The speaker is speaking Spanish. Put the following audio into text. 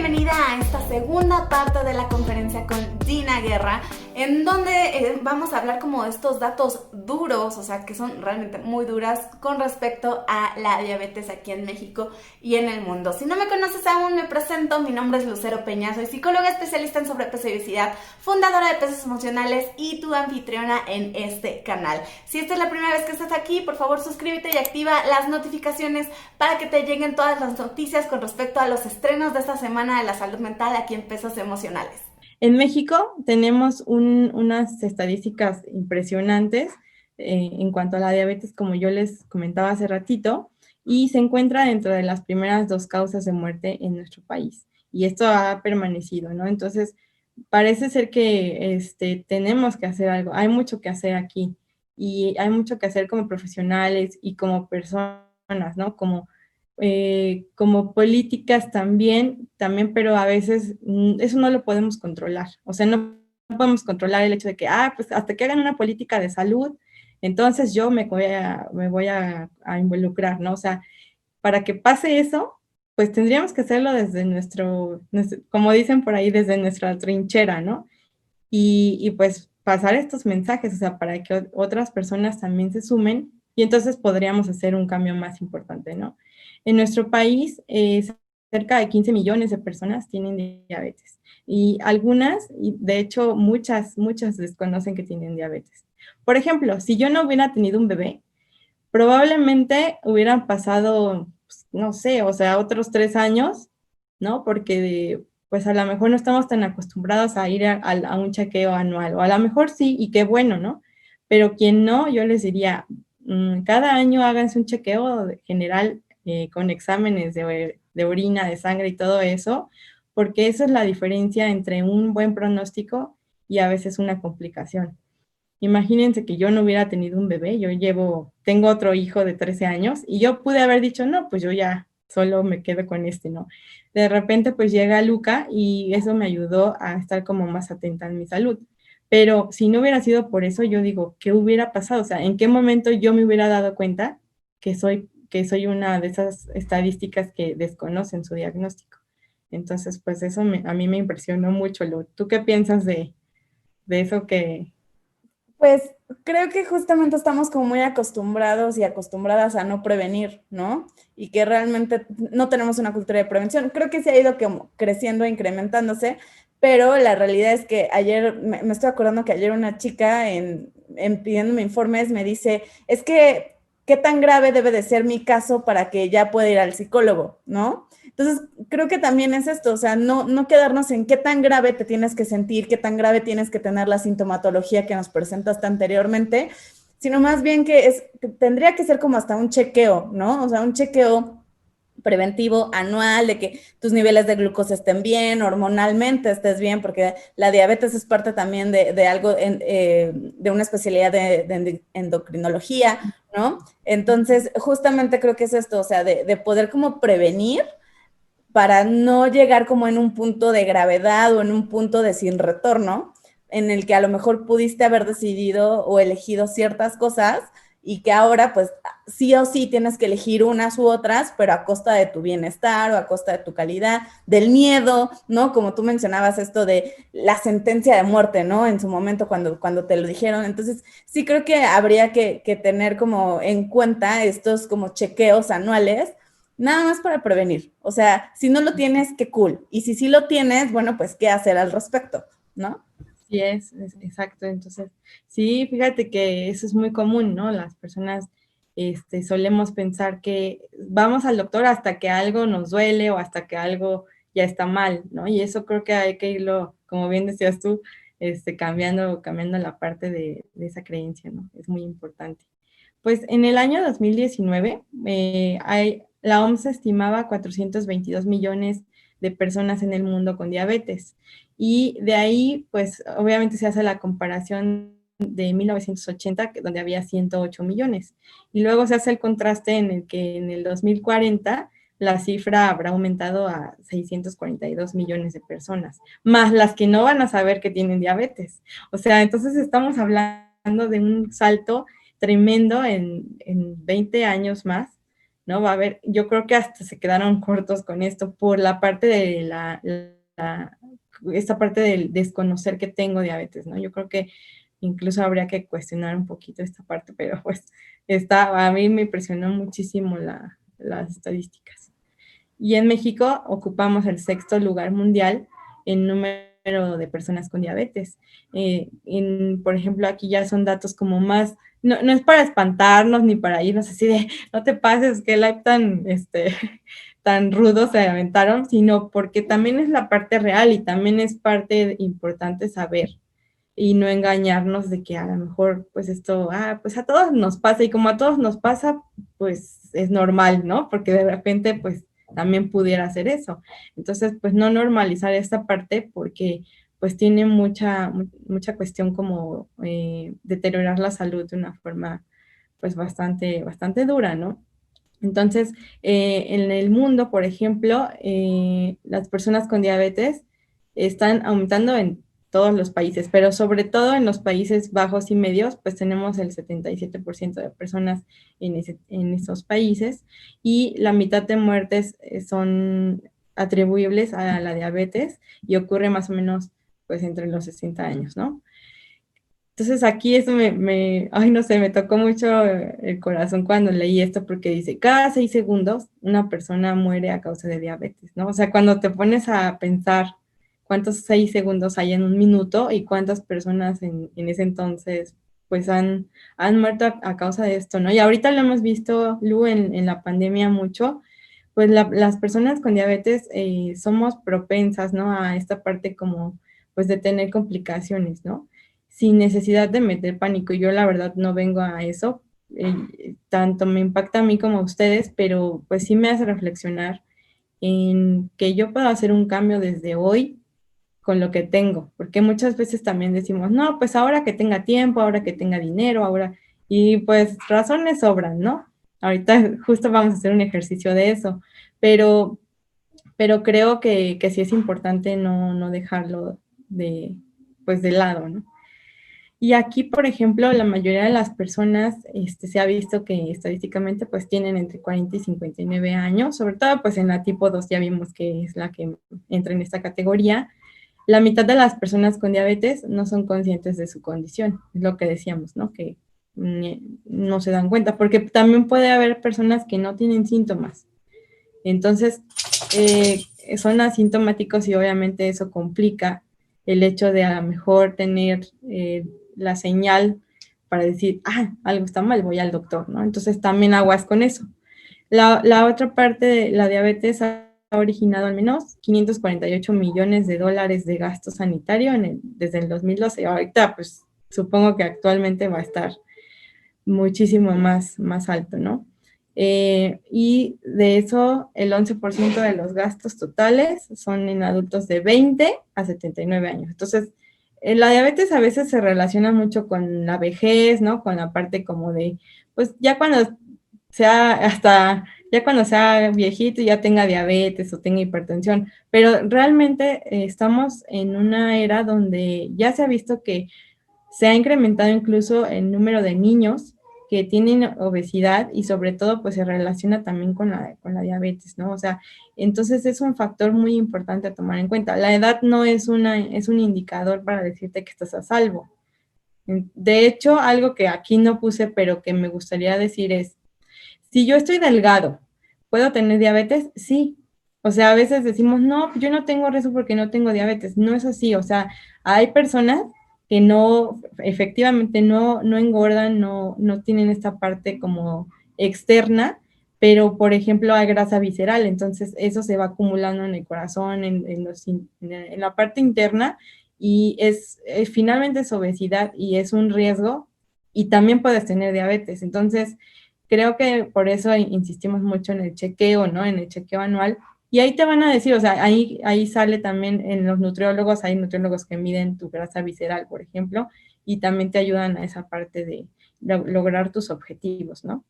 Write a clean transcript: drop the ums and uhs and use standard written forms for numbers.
bienvenida a esta segunda parte de la conferencia con Gina Guerra, en donde vamos a hablar como de estos datos duros, o sea, que son realmente muy duras con respecto a la diabetes aquí en México y en el mundo. Si no me conoces aún, me presento, mi nombre es Lucero Peña, soy psicóloga especialista en sobrepeso y obesidad, fundadora de Pesos Emocionales y tu anfitriona en este canal. Si esta es la primera vez que estás aquí, por favor suscríbete y activa las notificaciones para que te lleguen todas las noticias con respecto a los estrenos de esta semana de la salud mental aquí en Pesos Emocionales. En México tenemos unas estadísticas impresionantes en cuanto a la diabetes, como yo les comentaba hace ratito, y se encuentra dentro de las primeras 2 causas de muerte en nuestro país. Y esto ha permanecido, ¿no? Entonces, parece ser que tenemos que hacer algo. Hay mucho que hacer aquí y hay mucho que hacer como profesionales y como personas, ¿no? Como políticas también, pero a veces eso no lo podemos controlar. O sea, no podemos controlar el hecho de que, pues hasta que hagan una política de salud, entonces yo me voy a involucrar, ¿no? O sea, para que pase eso, pues tendríamos que hacerlo desde como dicen por ahí, desde nuestra trinchera, ¿no? Y pues pasar estos mensajes, o sea, para que otras personas también se sumen y entonces podríamos hacer un cambio más importante, ¿no? En nuestro país, cerca de 15 millones de personas tienen diabetes y algunas, y de hecho muchas desconocen que tienen diabetes. Por ejemplo, si yo no hubiera tenido un bebé, probablemente hubieran pasado, pues, no sé, o sea, otros 3 años, ¿no? Porque pues a lo mejor no estamos tan acostumbrados a ir a un chequeo anual, o a lo mejor sí, y qué bueno, ¿no? Pero quien no, yo les diría, cada año háganse un chequeo general con exámenes de orina, de sangre y todo eso, porque esa es la diferencia entre un buen pronóstico y a veces una complicación. Imagínense que yo no hubiera tenido un bebé, tengo otro hijo de 13 años y yo pude haber dicho, no, pues yo ya solo me quedo con ¿no? De repente pues llega Luca y eso me ayudó a estar como más atenta en mi salud. Pero si no hubiera sido por eso, yo digo, ¿qué hubiera pasado? O sea, ¿en qué momento yo me hubiera dado cuenta que soy una de esas estadísticas que desconocen su diagnóstico? Entonces, pues eso a mí me impresionó mucho. ¿Tú qué piensas de eso que... Pues creo que justamente estamos como muy acostumbrados y acostumbradas a no prevenir, ¿no? Y que realmente no tenemos una cultura de prevención. Creo que se ha ido como creciendo e incrementándose, pero la realidad es que ayer, me estoy acordando que ayer una chica pidiéndome informes me dice, es que, ¿qué tan grave debe de ser mi caso para que ya pueda ir al psicólogo, ¿no? Entonces, creo que también es esto, o sea, no quedarnos en qué tan grave te tienes que sentir, qué tan grave tienes que tener la sintomatología que nos presentaste anteriormente, sino más bien que tendría que ser como hasta un chequeo, ¿no? O sea, un chequeo preventivo anual de que tus niveles de glucosa estén bien, hormonalmente estés bien, porque la diabetes es parte también de algo, de una especialidad de endocrinología, ¿no? Entonces, justamente creo que es esto, o sea, de poder como prevenir para no llegar como en un punto de gravedad o en un punto de sin retorno, en el que a lo mejor pudiste haber decidido o elegido ciertas cosas y que ahora pues sí o sí tienes que elegir unas u otras, pero a costa de tu bienestar o a costa de tu calidad, del miedo, ¿no? Como tú mencionabas esto de la sentencia de muerte, ¿no? En su momento cuando te lo dijeron. Entonces, sí creo que habría que tener como en cuenta estos como chequeos anuales nada más para prevenir. O sea, si no lo tienes, qué cool. Y si sí lo tienes, bueno, pues qué hacer al respecto, ¿no? Sí, exacto. Entonces, sí, fíjate que eso es muy común, ¿no? Las personas solemos pensar que vamos al doctor hasta que algo nos duele o hasta que algo ya está mal, ¿no? Y eso creo que hay que irlo, como bien decías tú, cambiando la parte de esa creencia, ¿no? Es muy importante. Pues en el año 2019, la OMS estimaba 422 millones de personas en el mundo con diabetes. Y de ahí, pues obviamente se hace la comparación de 1980, donde había 108 millones. Y luego se hace el contraste en el que en el 2040 la cifra habrá aumentado a 642 millones de personas, más las que no van a saber que tienen diabetes. O sea, entonces estamos hablando de un salto tremendo en 20 años más ¿no? Va a haber, yo creo que hasta se quedaron cortos con esto por la parte de esta parte del desconocer que tengo diabetes, ¿no? Yo creo que incluso habría que cuestionar un poquito esta parte, pero pues a mí me impresionó muchísimo las estadísticas. Y en México ocupamos el sexto lugar mundial en número de personas con diabetes. Por ejemplo, aquí ya son datos como más, no es para espantarnos ni para irnos así de, no te pases, que live tan, tan rudo se aventaron, sino porque también es la parte real y también es parte importante saber y no engañarnos de que a lo mejor pues esto, pues a todos nos pasa y como a todos nos pasa, pues es normal, ¿no? Porque de repente pues también pudiera hacer eso. Entonces pues no normalizar esta parte porque pues tiene mucha cuestión como deteriorar la salud de una forma pues bastante dura, ¿no? Entonces, en el mundo, por ejemplo, las personas con diabetes están aumentando en todos los países, pero sobre todo en los países bajos y medios, pues tenemos el 77% de personas en esos países y la mitad de muertes son atribuibles a la diabetes y ocurre más o menos pues entre los 60 años, ¿no? Entonces aquí eso ay no sé, me tocó mucho el corazón cuando leí esto porque dice, cada 6 segundos una persona muere a causa de diabetes, ¿no? O sea, cuando te pones a pensar cuántos 6 segundos hay en un minuto y cuántas personas en ese entonces pues han muerto a causa de esto, ¿no? Y ahorita lo hemos visto, Lu, en la pandemia mucho, pues las personas con diabetes somos propensas, ¿no? A esta parte como pues de tener complicaciones, ¿no? Sin necesidad de meter pánico. Yo la verdad no vengo a eso, tanto me impacta a mí como a ustedes, pero pues sí me hace reflexionar en que yo puedo hacer un cambio desde hoy con lo que tengo, porque muchas veces también decimos, no, pues ahora que tenga tiempo, ahora que tenga dinero, ahora, y pues razones sobran, ¿no? Ahorita justo vamos a hacer un ejercicio de eso, pero, pero creo que sí es importante no dejarlo pues de lado, ¿no? Y aquí, por ejemplo, la mayoría de las personas se ha visto que estadísticamente pues tienen entre 40 y 59 años, sobre todo pues en la tipo 2 ya vimos que es la que entra en esta categoría. La mitad de las personas con diabetes no son conscientes de su condición, es lo que decíamos, ¿no? Que no se dan cuenta, porque también puede haber personas que no tienen síntomas. Entonces, son asintomáticos y obviamente eso complica el hecho de a lo mejor tener la señal para decir, algo está mal, voy al doctor, ¿no? Entonces también aguas con eso. La otra parte de la diabetes ha originado al menos 548 millones de dólares de gasto sanitario desde el 2012. Ahorita, pues, supongo que actualmente va a estar muchísimo más alto, ¿no? Y de eso, el 11% de los gastos totales son en adultos de 20 a 79 años. Entonces, la diabetes a veces se relaciona mucho con la vejez, ¿no? Con la parte como de, pues ya cuando ya cuando sea viejito ya tenga diabetes o tenga hipertensión, pero realmente estamos en una era donde ya se ha visto que se ha incrementado incluso el número de niños que tienen obesidad y sobre todo pues se relaciona también con la diabetes, ¿no? O sea, entonces es un factor muy importante a tomar en cuenta. La edad no es es un indicador para decirte que estás a salvo. De hecho, algo que aquí no puse, pero que me gustaría decir es, si yo estoy delgado, ¿puedo tener diabetes? Sí. O sea, a veces decimos, no, yo no tengo riesgo porque no tengo diabetes. No es así. O sea, hay personas que no, efectivamente no engordan, no tienen esta parte como externa, pero por ejemplo hay grasa visceral, entonces eso se va acumulando en el corazón, en la parte interna y finalmente es obesidad y es un riesgo y también puedes tener diabetes. Entonces, creo que por eso insistimos mucho en el chequeo, ¿no? En el chequeo anual. Y ahí te van a decir, o sea, ahí sale también en los nutriólogos, hay nutriólogos que miden tu grasa visceral, por ejemplo, y también te ayudan a esa parte de lograr tus objetivos, ¿no?